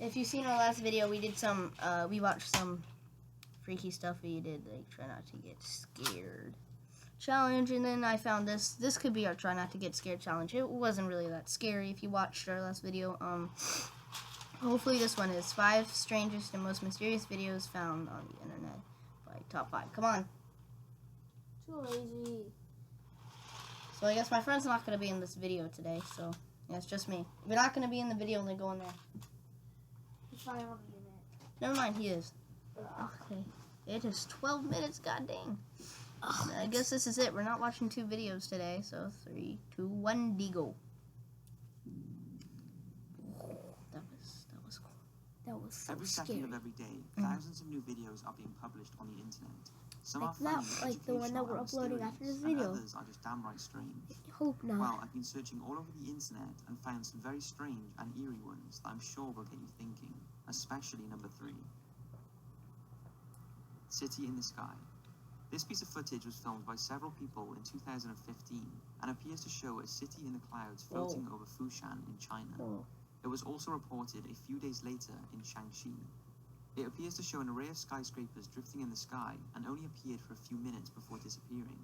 if you've seen our last video, we did some, we watched some freaky stuff we did, like try not to get scared challenge, and then I found this. This could be our try not to get scared challenge. It wasn't really that scary if you watched our last video. Hopefully this one is 5 strangest and most mysterious videos found on the internet by top 5. Come on. Too lazy. So I guess my friend's not going to be in this video today, so yeah, it's just me. If you're not going to be in the video, then go in there. He's probably won't be in it. Never mind, he is. Okay. It is 12 minutes, god dang. I guess this is it. We're not watching 2 videos today, so 3, 2, 1, go. That was cool. That was so Every scary. second of every day, thousands of new videos are being published on the internet. Some Like are funny, that, like the one that we're educational, uploading and after this mysterious, video. and others are just downright strange. I hope not. Well, I've been searching all over the internet and found some very strange and eerie ones that I'm sure will get you thinking, especially number 3. City in the Sky. This piece of footage was filmed by several people in 2015 and appears to show a city in the clouds floating over Fushan in China. It was also reported a few days later in Shaanxi. It appears to show an array of skyscrapers drifting in the sky and only appeared for a few minutes before disappearing.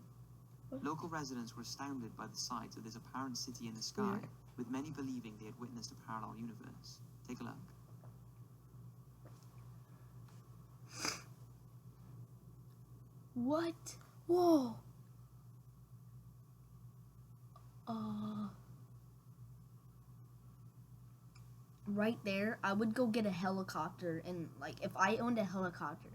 Local residents were astounded by the sight of this apparent city in the sky, with many believing they had witnessed a parallel universe. Take a look. What? Whoa. Right there, I would go get a helicopter, and like if I owned a helicopter,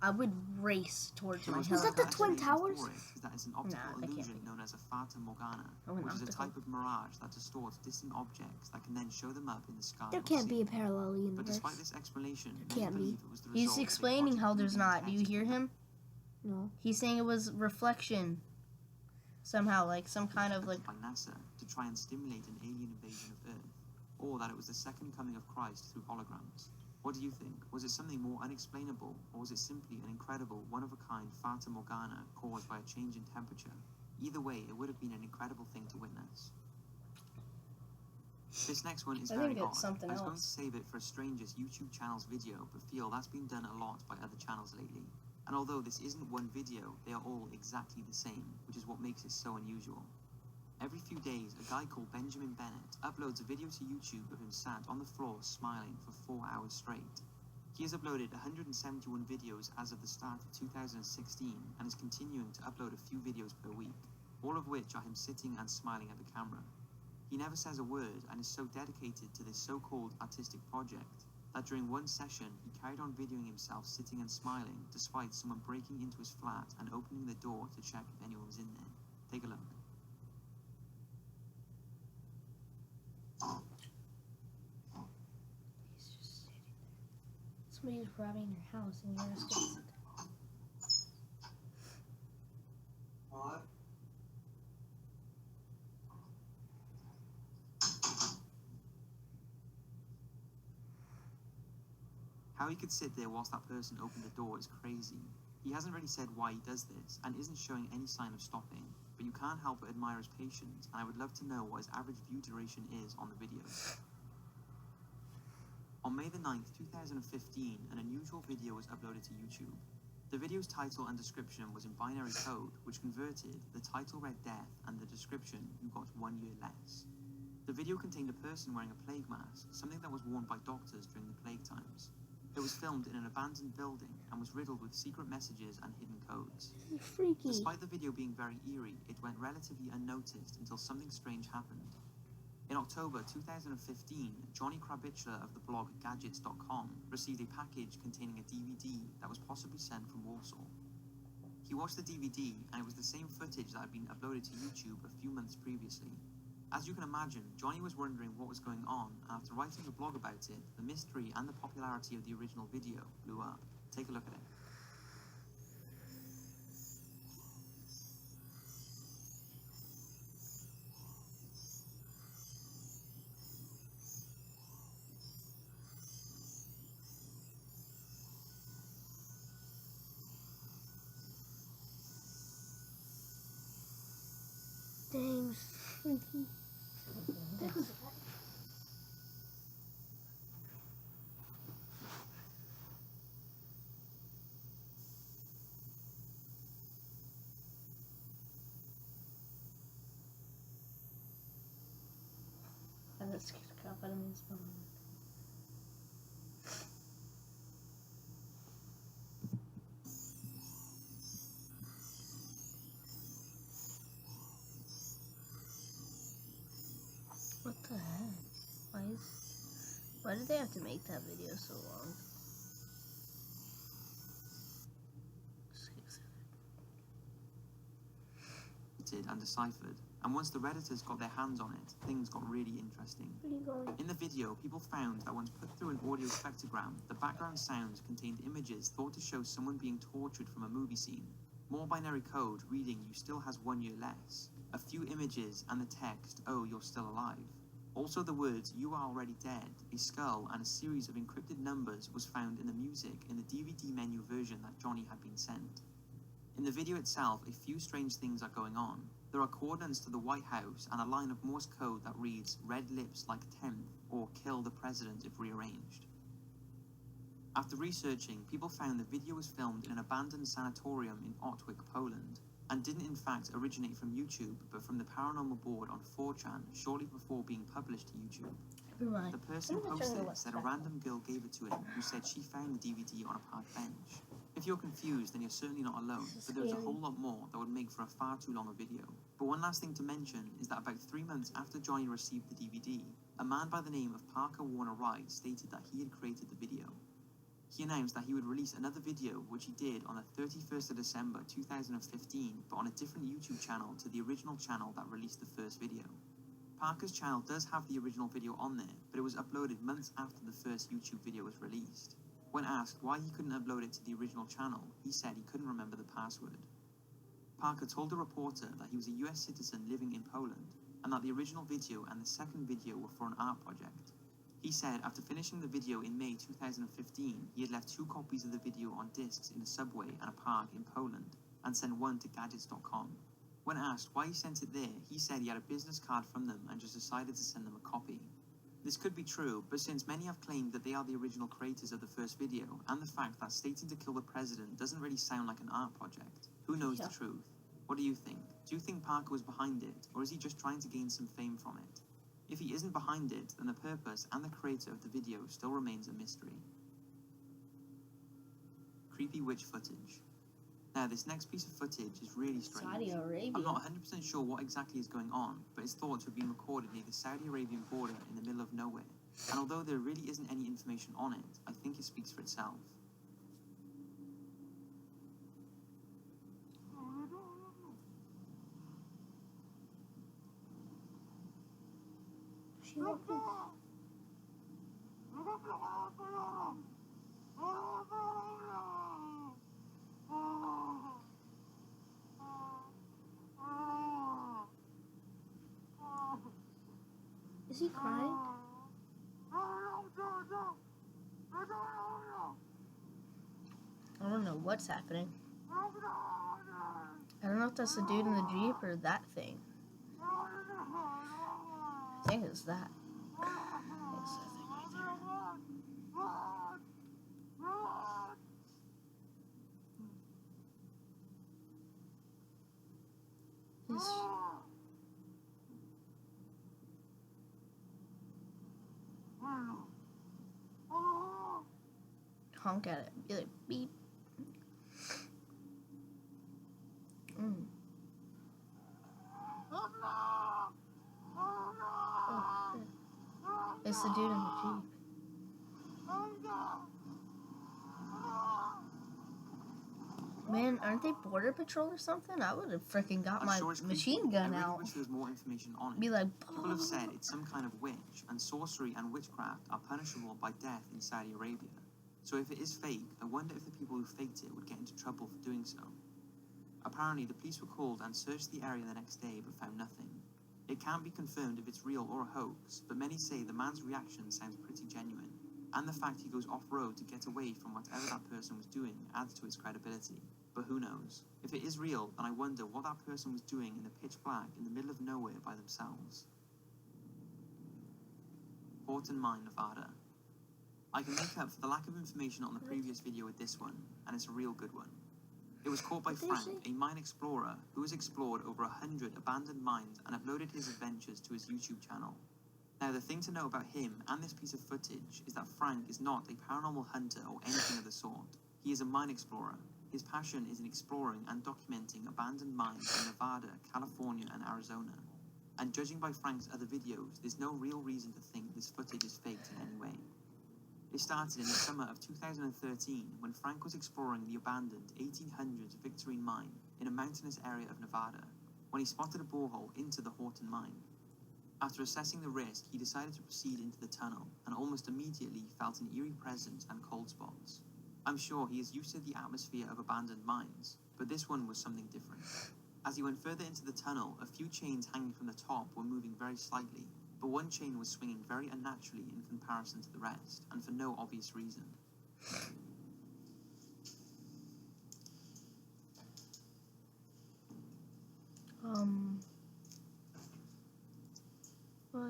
I would race towards my Was helicopter. that the Twin Towers? That is an optical that can't illusion be. known as a fata morgana, Oh, an which is a optical. type of mirage that distorts distant objects that can then show them up in the sky. There or can't be sea. a parallel But universe. despite this explanation, There many can't be. believe it was the He's result of a explaining how there's quantum not. Do you hear him? No. He's saying it was reflection. Somehow, like some kind of like. by NASA to try and stimulate an alien invasion of Earth, or that it was the second coming of Christ through holograms. What do you think? Was it something more unexplainable, or was it simply an incredible, one-of-a-kind fata morgana caused by a change in temperature? Either way, it would have been an incredible thing to witness. This next one is I very think odd. it's something I was going else. to save it for a stranger's YouTube channel's video, but feel that's been done a lot by other channels lately. And although this isn't one video, they are all exactly the same, which is what makes it so unusual. Every few days, a guy called Benjamin Bennett uploads a video to YouTube of him sat on the floor smiling for 4 hours straight. He has uploaded 171 videos as of the start of 2016 and is continuing to upload a few videos per week, all of which are him sitting and smiling at the camera. He never says a word and is so dedicated to this so-called artistic project that during one session he carried on videoing himself sitting and smiling despite someone breaking into his flat and opening the door to check if anyone was in there. Take a look. He's just sitting there. Somebody's robbing your house, and you're just gonna sit there. What? How he could sit there whilst that person opened the door is crazy. He hasn't really said why he does this, and isn't showing any sign of stopping, but you can't help but admire his patience, and I would love to know what his average view duration is on the videos. On May the 9th, 2015, an unusual video was uploaded to YouTube. The video's title and description was in binary code, which converted, the title read death, and the description, you got 1 year less. The video contained a person wearing a plague mask, something that was worn by doctors during the plague times. It was filmed in an abandoned building and was riddled with secret messages and hidden codes. This is freaky. Despite the video being very eerie, it went relatively unnoticed until something strange happened. In October 2015, Johnny Kravitcher of the blog Gadgets.com received a package containing a DVD that was possibly sent from Warsaw. He watched the DVD and it was the same footage that had been uploaded to YouTube a few months previously. As you can imagine, Johnny was wondering what was going on, and after writing a blog about it, the mystery and the popularity of the original video blew up. Take a look at it. Dang, freaky. That scared the crap out of me. What the heck? Why did they have to make that video so long? And deciphered, and once the Redditors got their hands on it, things got really interesting. Where are you going? In the video, people found that once put through an audio spectrogram, the background sounds contained images thought to show someone being tortured from a movie scene. More binary code reading "you still has 1 year less," a few images, and the text "oh, you're still alive." Also the words "you are already dead," a skull, and a series of encrypted numbers was found in the music in the DVD menu version that Johnny had been sent. In the video itself, a few strange things are going on. There are coordinates to the White House and a line of Morse code that reads "red lips like 10th" or "kill the president if rearranged." After researching, people found the video was filmed in an abandoned sanatorium in Otwick, Poland, and didn't in fact originate from YouTube, but from the paranormal board on 4chan shortly before being published to YouTube. Right. The person posted it said a random girl gave it to him who said she found the DVD on a park bench. If you're confused, then you're certainly not alone, but there's a whole lot more that would make for a far too long a video. But one last thing to mention is that about 3 months after Johnny received the DVD, a man by the name of Parker Warner Wright stated that he had created the video. He announced that he would release another video, which he did on the 31st of December 2015, but on a different YouTube channel to the original channel that released the first video. Parker's channel does have the original video on there, but it was uploaded months after the first YouTube video was released. When asked why he couldn't upload it to the original channel, he said he couldn't remember the password. Parker told a reporter that he was a US citizen living in Poland, and that the original video and the second video were for an art project. He said after finishing the video in May 2015, he had left 2 copies of the video on discs in a subway and a park in Poland, and sent one to gadgets.com. When asked why he sent it there, he said he had a business card from them and just decided to send them a copy. This could be true, but since many have claimed that they are the original creators of the first video, and the fact that stating to kill the president doesn't really sound like an art project, who knows the truth? What do you think? Do you think Parker was behind it, or is he just trying to gain some fame from it? If he isn't behind it, then the purpose and the creator of the video still remains a mystery. Creepy witch footage. Now, this next piece of footage is really strange. Saudi Arabia. I'm not 100% sure what exactly is going on, but it's thought to have been recorded near the Saudi Arabian border in the middle of nowhere. And although there really isn't any information on it, I think it speaks for itself. She walking. Is he crying? I don't know what's happening. I don't know if that's the dude in the Jeep or that thing. I think it's that. It's that thing right there. Honk at it. Be like, beep. Oh, shit. It's the dude in the Jeep. Man, aren't they border patrol or something? I would have freaking got my machine gun I really out. wish there was more information on it. Be like, people have said it's some kind of witch, and sorcery and witchcraft are punishable by death in Saudi Arabia. So if it is fake, I wonder if the people who faked it would get into trouble for doing so. Apparently, the police were called and searched the area the next day but found nothing. It can't be confirmed if it's real or a hoax, but many say the man's reaction sounds pretty genuine, and the fact he goes off-road to get away from whatever that person was doing adds to its credibility. But who knows? If it is real, then I wonder what that person was doing in the pitch black in the middle of nowhere by themselves. Horton Mine, Nevada. I can make up for the lack of information on the previous video with this one, and it's a real good one. It was caught by Frank, a mine explorer who has explored over 100 abandoned mines and uploaded his adventures to his YouTube channel. Now, the thing to know about him and this piece of footage is that Frank is not a paranormal hunter or anything of the sort. He is a mine explorer. His passion is in exploring and documenting abandoned mines in Nevada, California, and Arizona. And judging by Frank's other videos, there's no real reason to think this footage is faked in any way. It started in the summer of 2013 when Frank was exploring the abandoned 1800s Victorine mine in a mountainous area of Nevada when he spotted a borehole into the Horton mine. After assessing the risk, he decided to proceed into the tunnel and almost immediately felt an eerie presence and cold spots. I'm sure he is used to the atmosphere of abandoned mines, but this one was something different. As he went further into the tunnel, a few chains hanging from the top were moving very slightly, but one chain was swinging very unnaturally in comparison to the rest, and for no obvious reason. What?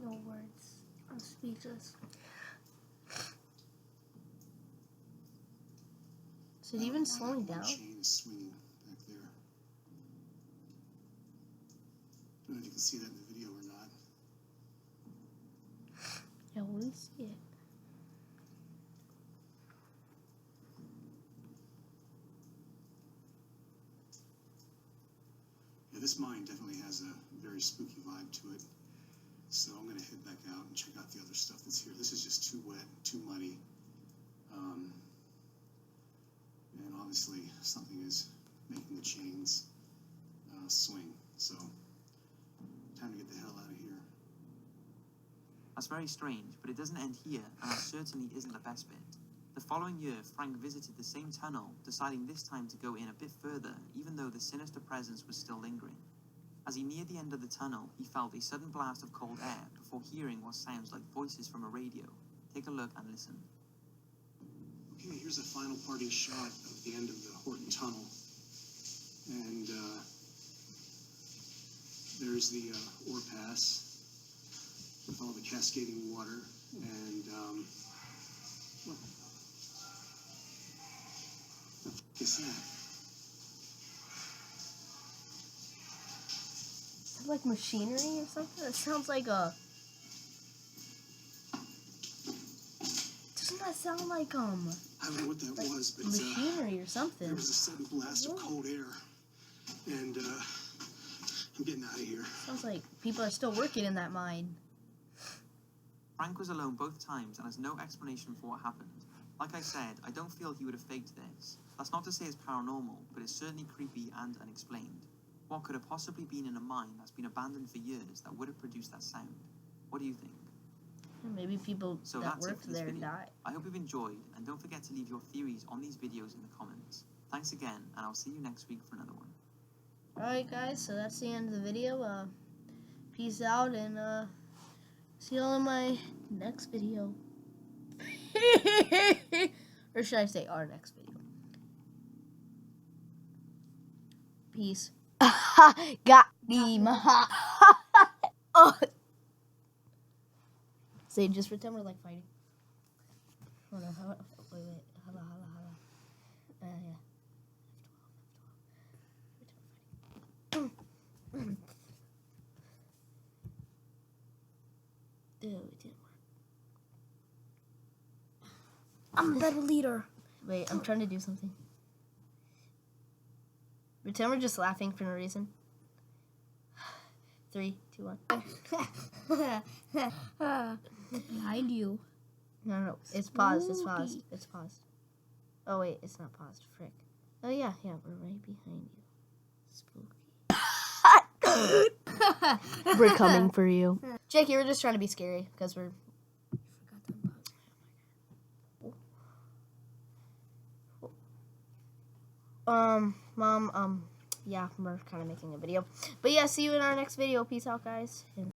No words. I'm speechless. Is it even slowing down? Chain is swinging back there. I don't know if you can see that in the video or not. Yeah, we see it. Yeah, this mine definitely has a very spooky vibe to it. So I'm going to head back out and check out the other stuff that's here. This is just too wet, too muddy. And obviously something is making the chains swing. So time to get the hell out of here. That's very strange, but it doesn't end here, and that certainly isn't the best bit. The following year, Frank visited the same tunnel, deciding this time to go in a bit further, even though the sinister presence was still lingering. As he neared the end of the tunnel, he felt a sudden blast of cold air before hearing what sounds like voices from a radio. Take a look and listen. Okay, here's a final parting shot of the end of the Horton Tunnel. And there's the ore pass with all the cascading water. And what the f is that? Is that like machinery or something? It sounds like a... Doesn't that sound like, I don't know what that was, but machinery or something? there was a sudden blast of cold air. And I'm getting out of here. Sounds like people are still working in that mine. Frank was alone both times and has no explanation for what happened. Like I said, I don't feel he would have faked this. That's not to say it's paranormal, but it's certainly creepy and unexplained. What could have possibly been in a mine that's been abandoned for years that would have produced that sound? What do you think? Maybe people So that that's it worked for this there video. died. I hope you've enjoyed, and don't forget to leave your theories on these videos in the comments. Thanks again, and I'll see you next week for another one. Alright guys, so that's the end of the video. Peace out, and see you all in my next video. Or should I say our next video? Peace. Got him. Oh. Say, just pretend we're like fighting. Hold on, wait, hold on. Yeah. Dude, it didn't work. I'm a better leader. Wait, I'm trying to do something. Pretend we're just laughing for no reason. 3, 2, 1. Behind you. No, it's paused. It's paused. It's paused. Oh wait, it's not paused. Frick. Oh yeah, we're right behind you. Spooky. We're coming for you. Jackie, we're just trying to be scary because we're. Mom, yeah, we're kind of making a video. But yeah, see you in our next video. Peace out, guys. And